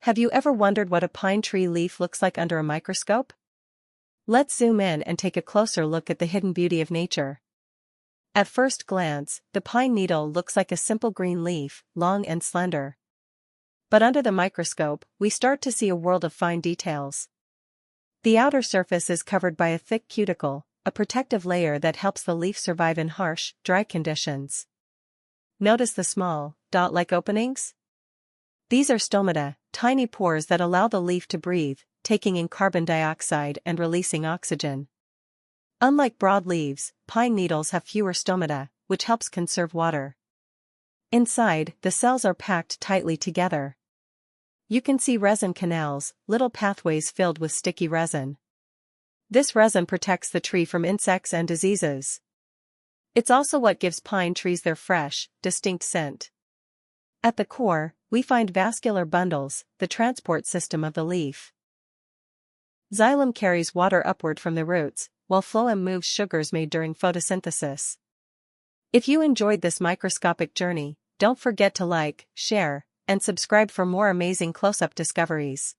Have you ever wondered what a pine tree leaf looks like under a microscope? Let's zoom in and take a closer look at the hidden beauty of nature. At first glance, the pine needle looks like a simple green leaf, long and slender. But under the microscope, we start to see a world of fine details. The outer surface is covered by a thick cuticle, a protective layer that helps the leaf survive in harsh, dry conditions. Notice the small, dot-like openings? These are stomata, tiny pores that allow the leaf to breathe, taking in carbon dioxide and releasing oxygen. Unlike broad leaves, pine needles have fewer stomata, which helps conserve water. Inside, the cells are packed tightly together. You can see resin canals, little pathways filled with sticky resin. This resin protects the tree from insects and diseases. It's also what gives pine trees their fresh, distinct scent. At the core, we find vascular bundles, the transport system of the leaf. Xylem carries water upward from the roots, while phloem moves sugars made during photosynthesis. If you enjoyed this microscopic journey, don't forget to like, share, and subscribe for more amazing close-up discoveries.